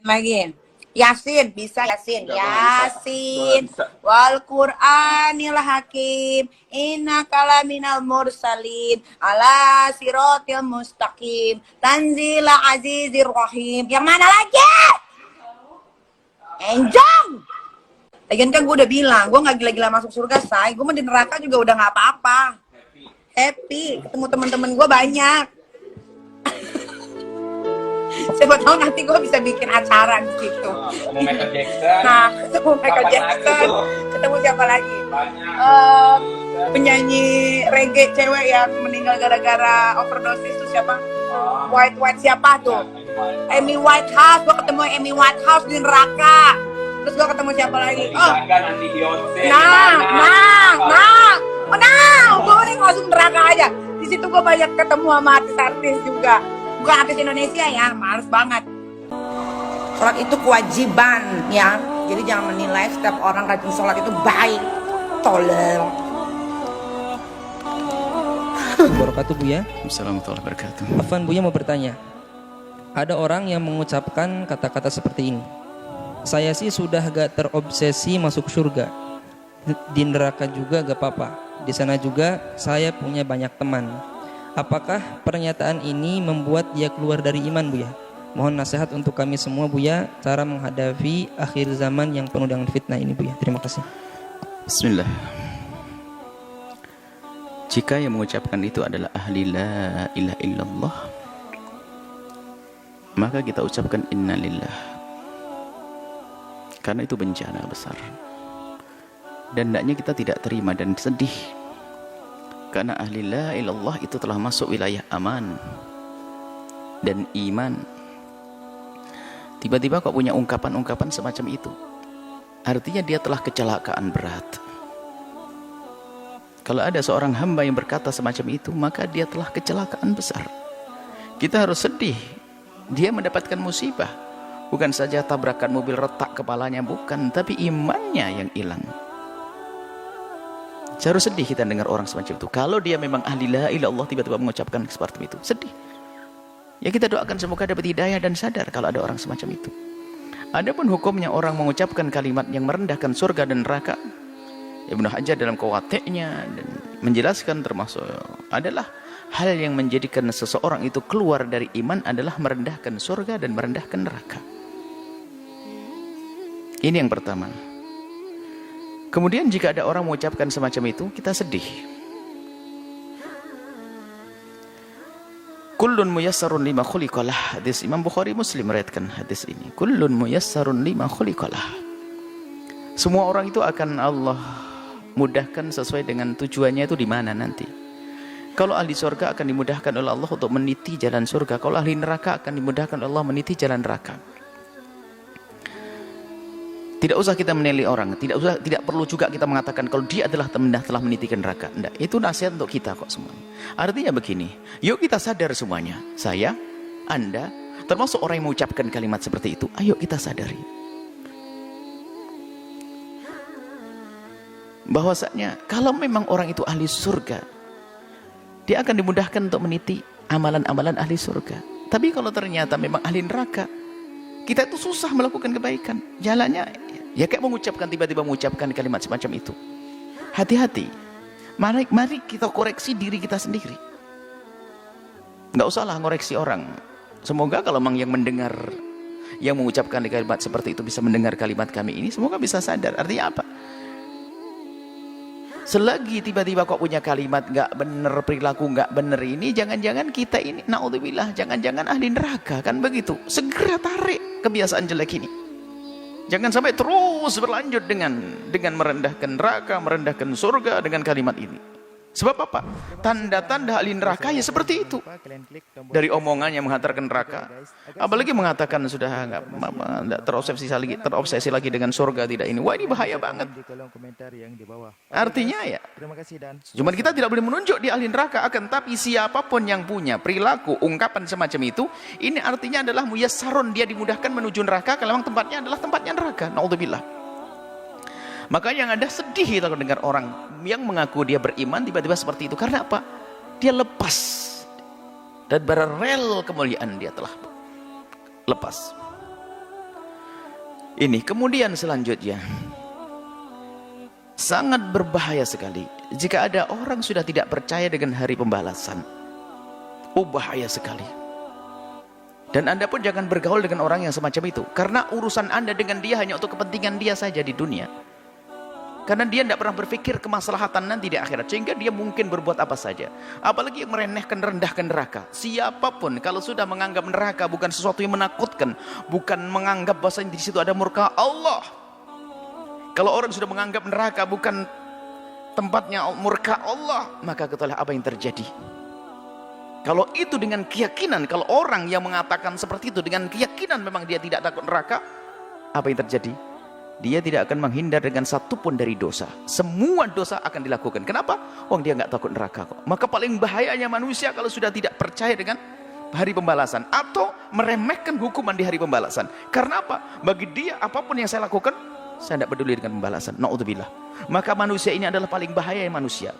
lagi. Yasin, bisa Yasin. Enggak Yasin. bisa. Wal Qur'anil Hakim. Innaka laminal mursalin. Ala siratil mustaqim. Tanzila azizir rahim. Yang mana lagi? Enjong. Lagian kan gue udah bilang, gue gak gila-gila masuk surga, say. Gue mah di neraka juga udah gak apa-apa. Happy. Ketemu temen-temen gue banyak. Siapa tahu nanti gue bisa bikin acara di situ. Ketemu Michael Jackson. Nah, ketemu Michael Kapan lagi Jackson. tuh? Ketemu siapa lagi? Banyak. Penyanyi reggae cewek yang meninggal gara-gara overdosis tuh siapa? White siapa tuh? Amy Whitehouse. Gue ketemu Amy Whitehouse di neraka. Terus gue ketemu siapa lagi? Oh, Nanti Beyonce. gue mending langsung neraka aja. Di situ gue banyak ketemu sama artis-artis juga. Bukan artis Indonesia ya, males banget. Sholat itu kewajiban ya. Jadi jangan menilai setiap orang rajin sholat itu baik. Tolong. Wabarakatuh Buya. Assalamualaikum warahmatullahi wabarakatuh. Afwan Buya mau bertanya. Ada orang yang mengucapkan kata-kata seperti ini. Saya sih sudah gak terobsesi masuk surga. Di neraka juga gak apa-apa. Di sana juga saya punya banyak teman. Apakah pernyataan ini membuat dia keluar dari iman Buya? Mohon nasihat untuk kami semua Buya, cara menghadapi akhir zaman yang penuh dengan fitnah ini Buya. Terima kasih. Bismillah. Jika yang mengucapkan itu adalah ahli la ilaha illallah, maka kita ucapkan innalillah. Karena itu bencana besar. Dan hendaknya kita tidak terima dan sedih. Karena ahli la ilallah itu telah masuk wilayah aman dan iman. Tiba-tiba kok punya ungkapan-ungkapan semacam itu. Artinya dia telah kecelakaan berat. Kalau ada seorang hamba yang berkata semacam itu, maka dia telah kecelakaan besar. Kita harus sedih. Dia mendapatkan musibah. Bukan saja tabrakan mobil retak kepalanya, bukan. Tapi imannya yang hilang. Harus sedih kita dengar orang semacam itu. Kalau dia memang ahli la ilaha illallah tiba-tiba mengucapkan seperti itu, sedih. Ya kita doakan semoga dapat hidayah dan sadar kalau ada orang semacam itu. Adapun hukumnya orang mengucapkan kalimat yang merendahkan surga dan neraka, Ibnu Hajar dalam Qawatiknya dan menjelaskan termasuk adalah hal yang menjadikan seseorang itu keluar dari iman adalah merendahkan surga dan merendahkan neraka. Ini yang pertama. Kemudian jika ada orang mengucapkan semacam itu, kita sedih. Kullun muyassarun lima khuliqalah. Hadis Imam Bukhari Muslim meriwayatkan hadis ini. Kullun muyassarun lima khuliqalah. Semua orang itu akan Allah mudahkan sesuai dengan tujuannya itu di mana nanti. Kalau ahli surga akan dimudahkan oleh Allah untuk meniti jalan surga. Kalau ahli neraka akan dimudahkan oleh Allah meniti jalan neraka. Tidak usah kita menilai orang, tidak perlu juga kita mengatakan kalau dia adalah telah meniti neraka. Enggak, itu nasihat untuk kita kok semuanya. Artinya begini, yuk kita sadar semuanya. Saya, Anda, termasuk orang yang mengucapkan kalimat seperti itu, ayo kita sadari. Bahwasanya kalau memang orang itu ahli surga, dia akan dimudahkan untuk meniti amalan-amalan ahli surga. Tapi kalau ternyata memang ahli neraka, kita itu susah melakukan kebaikan. Jalannya ya kayak tiba-tiba mengucapkan kalimat semacam itu. Hati-hati. Mari kita koreksi diri kita sendiri. Nggak usahlah ngoreksi orang. Semoga kalau memang yang mendengar, yang mengucapkan kalimat seperti itu bisa mendengar kalimat kami ini, semoga bisa sadar. Artinya apa? Selagi tiba-tiba kok punya kalimat nggak bener, perilaku nggak bener ini, jangan-jangan kita ini, naudzubillah, jangan-jangan ahli neraka, kan begitu. Segera tarik kebiasaan jelek ini. Jangan sampai terus berlanjut dengan merendahkan neraka, merendahkan surga dengan kalimat ini. Sebab apa? Tanda-tanda ahli neraka ya seperti itu. Dari omongannya menghantarkan neraka. Apalagi mengatakan sudah enggak terobsesi lagi dengan surga tidak ini. Wah, ini bahaya banget. Artinya ya, cuman kita tidak boleh menunjuk di ahli neraka, akan tapi siapapun yang punya perilaku, ungkapan semacam itu, ini artinya adalah muyassarun, dia dimudahkan menuju neraka kalau memang tempatnya adalah tempatnya neraka. Naudzubillah. Maka yang ada sedih kita mendengar orang yang mengaku dia beriman tiba-tiba seperti itu. Karena apa? Dia lepas. Dan bara rel kemuliaan dia telah lepas. Ini kemudian selanjutnya, sangat berbahaya sekali jika ada orang sudah tidak percaya dengan hari pembalasan. Oh, bahaya sekali. Dan Anda pun jangan bergaul dengan orang yang semacam itu, karena urusan Anda dengan dia hanya untuk kepentingan dia saja di dunia. Karena dia tidak pernah berpikir kemaslahatan nanti di akhirat, sehingga dia mungkin berbuat apa saja. Apalagi yang meremehkan, rendahkan neraka. Siapapun kalau sudah menganggap neraka bukan sesuatu yang menakutkan, bukan menganggap bahwa di situ ada murka Allah. Kalau orang sudah menganggap neraka bukan tempatnya murka Allah, maka ketahuilah apa yang terjadi. Kalau itu dengan keyakinan, kalau orang yang mengatakan seperti itu dengan keyakinan memang dia tidak takut neraka, apa yang terjadi? Dia tidak akan menghindar dengan satupun dari dosa. Semua dosa akan dilakukan. Kenapa? Oh, dia nggak takut neraka kok. Maka paling bahayanya manusia kalau sudah tidak percaya dengan hari pembalasan atau meremehkan hukuman di hari pembalasan. Karena apa? Bagi dia apapun yang saya lakukan, saya tidak peduli dengan pembalasan. Na'udzubillah. Maka manusia ini adalah paling bahaya manusia.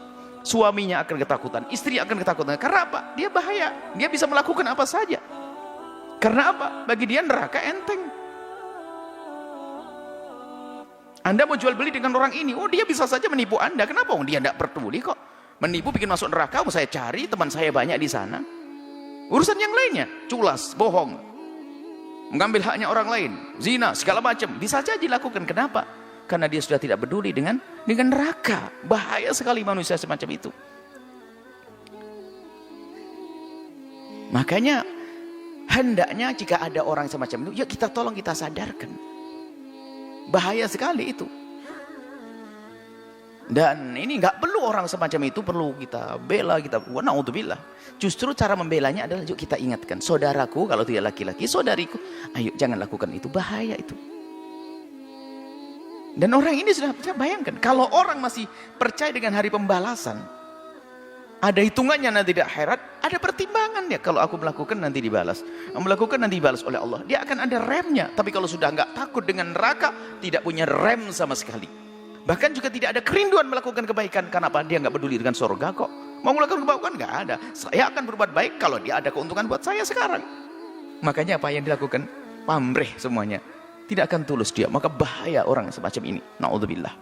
Suaminya akan ketakutan, istri akan ketakutan. Karena apa? Dia bahaya. Dia bisa melakukan apa saja. Karena apa? Bagi dia neraka enteng. Anda mau jual beli dengan orang ini, oh dia bisa saja menipu Anda. Kenapa? Oh, dia tidak peduli kok. Menipu bikin masuk neraka, mau saya cari, teman saya banyak di sana. Urusan yang lainnya, culas, bohong, mengambil haknya orang lain, zina, segala macam, bisa saja dilakukan. Kenapa? Karena dia sudah tidak peduli dengan neraka. Bahaya sekali manusia semacam itu. Makanya hendaknya jika ada orang semacam itu, ya kita tolong, kita sadarkan. Bahaya sekali itu. Dan ini nggak perlu orang semacam itu perlu kita bela, kita na'udzubillah. Justru cara membelanya adalah yuk kita ingatkan, saudaraku kalau tidak laki-laki, saudariku, ayo jangan lakukan itu, bahaya itu. Dan orang ini sudah bayangkan, kalau orang masih percaya dengan hari pembalasan, ada hitungannya nanti di akhirat, ada pertimbangannya. Kalau aku melakukan nanti dibalas, melakukan nanti dibalas oleh Allah. Dia akan ada remnya. Tapi kalau sudah nggak takut dengan neraka, tidak punya rem sama sekali. Bahkan juga tidak ada kerinduan melakukan kebaikan. Kenapa? Dia nggak peduli dengan surga kok. Mau melakukan kebaikan nggak ada. Saya akan berbuat baik kalau dia ada keuntungan buat saya sekarang. Makanya apa yang dilakukan? Pamrih semuanya. Tidak akan tulus dia. Maka bahaya orang semacam ini. Na'udzubillah.